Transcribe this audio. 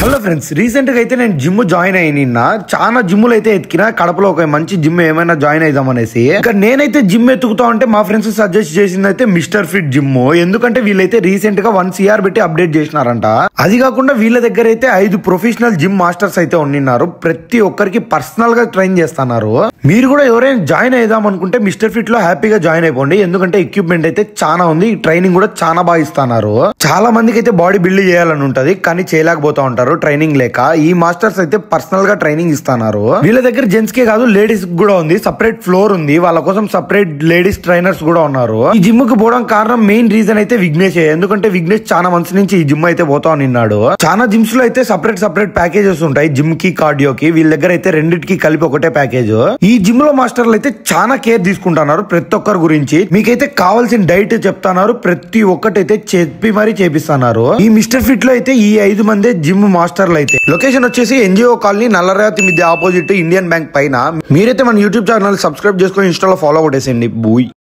Hello friends, recent గా అయితే నేను జిమ్ జాయిన్ అయ్యి నిన్న చాలా జిమ్లు అయితే ఎత్తికినా కడపలో ఒక మంచి జిమ్ ఏమైనా జాయిన్ అయిదాం అనేసి. ఇంకా నేనైతే జిమ్ ఎత్తుకుతా ఉంటే మా ఫ్రెండ్స్ సజెస్ట్ చేసింది అయితే మిస్టర్ ఫిట్ జిమ్. ఎందుకంటే వీళ్ళైతే రీసెంట్ గా 1 CR పెట్టి అప్డేట్ చేసినారంట. అది కాకుండా వీళ్ళ దగ్గర అయితే 5 ప్రొఫెషనల్ జిమ్ మాస్టర్స్ అయితే ఉన్నారు. ప్రతి ఒక్కరికి పర్సనల్ గా ట్రైన్ చేస్తున్నారు. మీరు కూడా ఎవరైనా జాయిన్ అయిదాం అనుకుంటే మిస్టర్ ఫిట్ లో హ్యాపీగా జాయిన్ అయిపోండి. ఎందుకంటే ఎక్విప్మెంట్ అయితే చాలా ఉంది, ట్రైనింగ్ కూడా చాలా బాగా ఇస్తున్నారు. చాలా మందికి అయితే బాడీ బిల్డ్ చేయాలని ఉంటది, కానీ చేయలేకపోతా ఉంటారు ట్రైనింగ్ లేక. ఈ మాస్టర్స్ అయితే పర్సనల్ గా ట్రైనింగ్ ఇస్తున్నారు. వీళ్ళ దగ్గర జెంట్స్ కే కాదు లేడీస్ కూడా ఉంది, సపరేట్ ఫ్లోర్ ఉంది. వాళ్ళ కోసం సపరేట్ లేడీస్ ట్రైనర్స్ కూడా ఉన్నారు. ఈ జిమ్ కు పోవడం కారణం మెయిన్ రీజన్ అయితే విఘ్నేష్. ఎందుకంటే విఘ్నేష్ చాలా మంత్స్ నుంచి ఈ జిమ్ అయితే పోతా ఉన్నాడు. చాలా జిమ్స్ లో అయితే సపరేట్ ప్యాకేజెస్ ఉంటాయి, జిమ్ కి కార్డియో కి. వీళ్ళ దగ్గర అయితే రెండింటికి కలిపి ఒకటే ప్యాకేజ్. ఈ జిమ్ లో మాస్టర్లు అయితే చాలా కేర్ తీసుకుంటున్నారు ప్రతి ఒక్కరి గురించి. మీకైతే కావాల్సిన డైట్ చెప్తున్నారు, ప్రతి ఒక్కటైతే చెప్పి మరీ చేపిస్తున్నారు. ఈ మిస్టర్ ఫిట్ లో అయితే ఈ 5 మంది జిమ్ మాస్టర్లు అయితే. లొకేషన్ వచ్చేసి NGO కాలనీ, నల్లరాతి మిద్య ఆపోజిట్ ఇండియన్ బ్యాంక్ పైన. మీరైతే మన యూట్యూబ్ ఛానల్ సబ్స్క్రైబ్ చేసుకొని ఇన్స్టాలో ఫాలో కొట్టేసేయండి. బూయ్.